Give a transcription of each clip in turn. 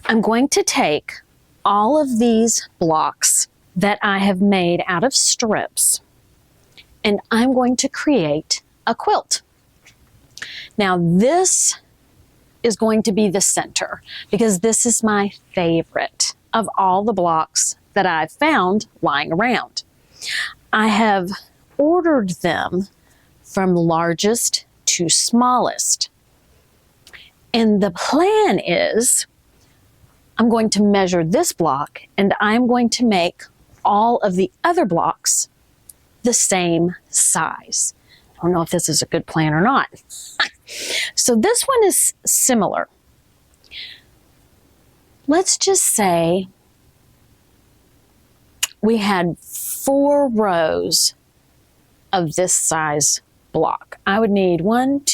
I'm going to take all of these blocks that I have made out of strips, and I'm going to create a quilt. Now this is going to be the center because this is my favorite of all the blocks that I've found lying around. I have ordered them from largest to smallest. And the plan is I'm going to measure this block and I'm going to make all of the other blocks the same size. I don't know if this is a good plan or not. So this one is similar. Let's just say we had 4 rows of this size block. I would need 12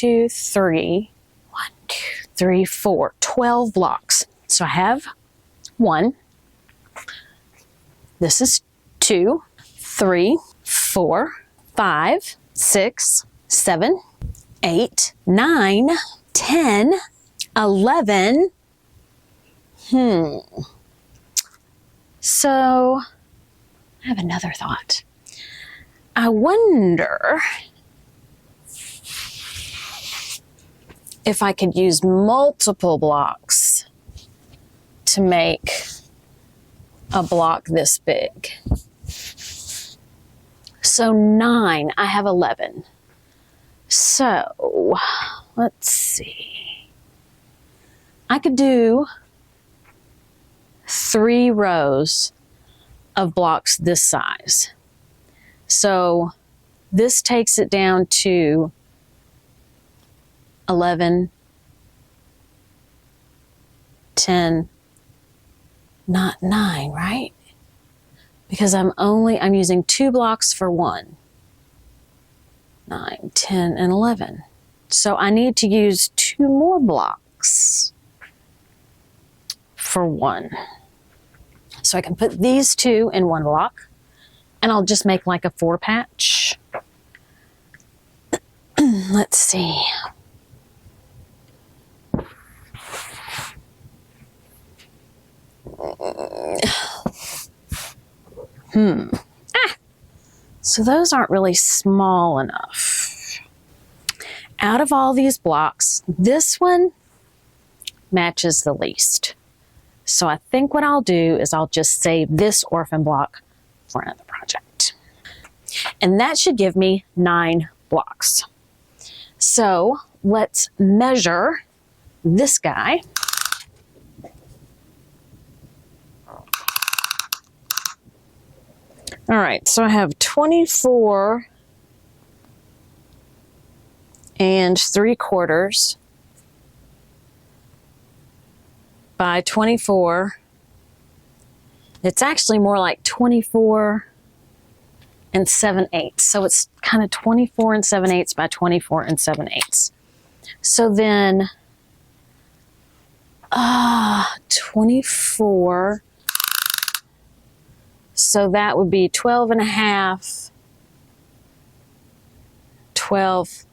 blocks. So I have 1. This is 2, 3, 4, 5, 6, 7, 8, 9, 10, 11. So I have another thought. I wonder if I could use multiple blocks to make a block this big. So 9, I have 11. So let's see. I could do 3 rows of blocks this size. So this takes it down to 11, 10, not 9, right? Because I'm using 2 blocks for 1. 9, 10, and 11. So I need to use 2 more blocks for 1. So I can put these 2 in 1 block, and I'll just make like a 4 patch. Let's see. So those aren't really small enough. Out of all these blocks, this one matches the least. So I think what I'll do is I'll just save this orphan block for another project. And that should give me 9 blocks. So let's measure this guy. All right, so I have 24 3/4 by 24. It's actually more like 24 7/8. So it's kind of 24 7/8 by 24 7/8. So then 24. So that would be 12.5, 12,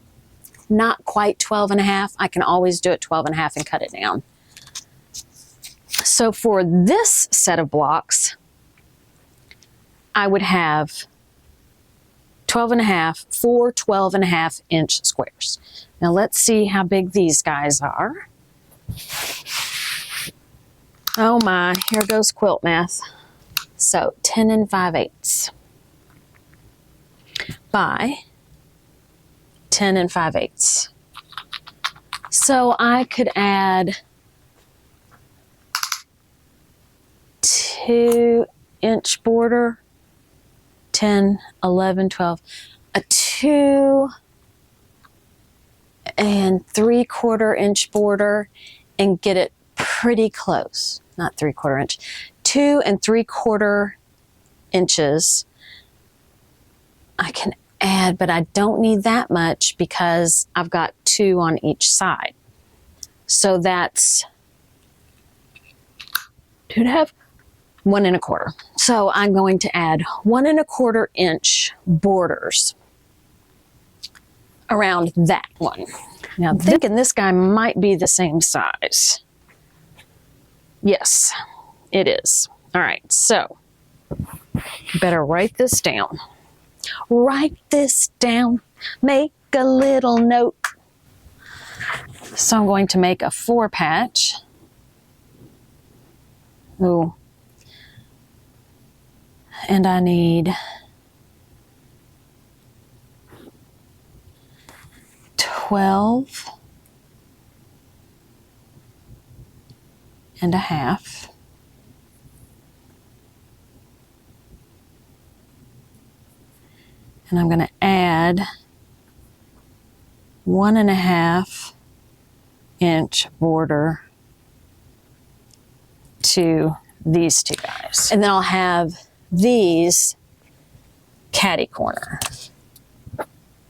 not quite 12.5. I can always do it 12.5 and cut it down. So for this set of blocks, I would have 12.5, 4 12.5-inch squares. Now let's see how big these guys are. Oh my, here goes quilt math. So 10 5/8 by 10 5/8. So I could add 2-inch border, 10, 11, 12, a 2 3/4-inch border, and get it pretty close. Not 3/4 inch. 2 3/4 inches I can add, but I don't need that much because I've got 2 on each side. So that's 2.5, 1 1/4. So I'm going to add 1 1/4 inch borders around that one. Now I'm thinking this guy might be the same size. Yes, it is. All right, so better write this down. Write this down. Make a little note. So I'm going to make a 4 patch. Ooh. And I need 12 and a half. And I'm going to add 1.5 inch border to these two guys. And then I'll have these catty corner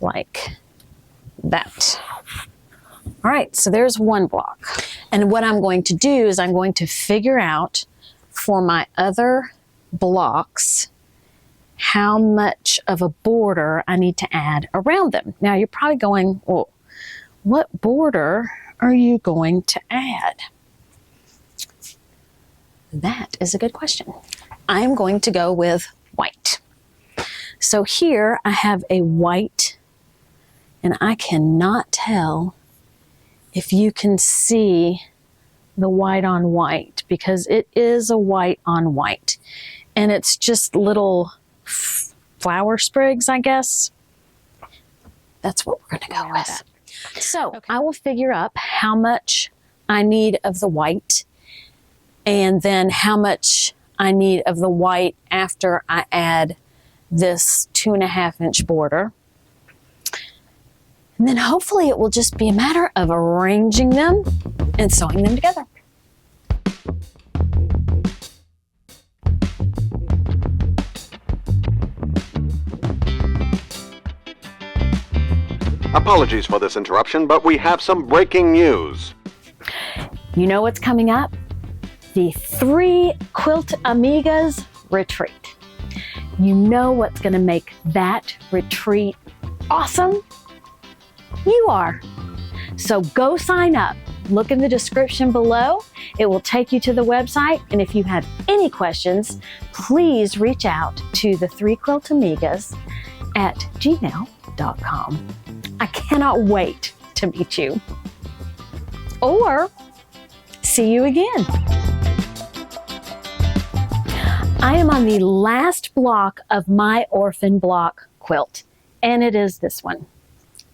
like that. All right, so there's one block. And what I'm going to do is I'm going to figure out for my other blocks how much of a border I need to add around them. Now you're probably going, well, what border are you going to add? That is a good question. I'm going to go with white. So here I have a white, and I cannot tell if you can see the white on white, because it is a white on white, and it's just little flower sprigs, I guess. That's what we're going to go with. So I will figure up how much I need of the white, and then how much I need of the white after I add this 2.5 inch border. And then hopefully it will just be a matter of arranging them and sewing them together. Apologies for this interruption, but we have some breaking news. You know what's coming up? The 3 Quilt Amigas retreat. You know what's going to make that retreat awesome? You are. So go sign up. Look in the description below. It will take you to the website. And if you have any questions, please reach out to the 3 Quilt Amigas at gmail.com. I cannot wait to meet you. Or see you again. I am on the last block of my Orphan block quilt, and it is this one.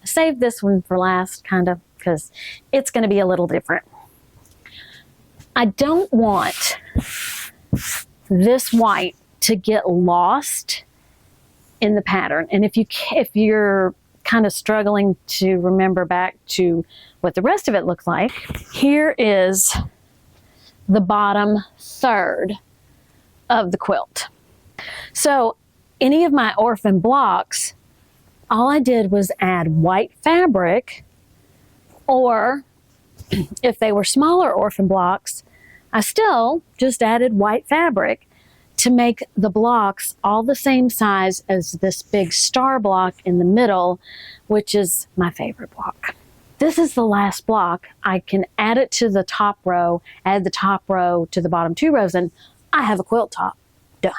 I saved this one for last, kind of, because it's going to be a little different. I don't want this white to get lost in the pattern. And if you're kind of struggling to remember back to what the rest of it looks like, here is the bottom third of the quilt. So any of my Orphan blocks, all I did was add white fabric, or if they were smaller Orphan blocks, I still just added white fabric to make the blocks all the same size as this big star block in the middle, which is my favorite block. This is the last block. I can add it to the top row, add the top row to the bottom 2 rows, and I have a quilt top done.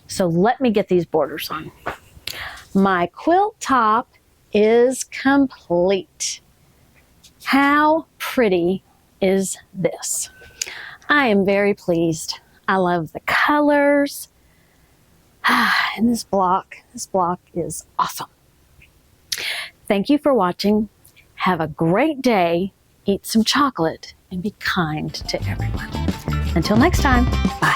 So let me get these borders on. My quilt top is complete. How pretty is this? I am very pleased. I love the colors. And this block is awesome. Thank you for watching. Have a great day. Eat some chocolate and be kind to everyone. Until next time, bye.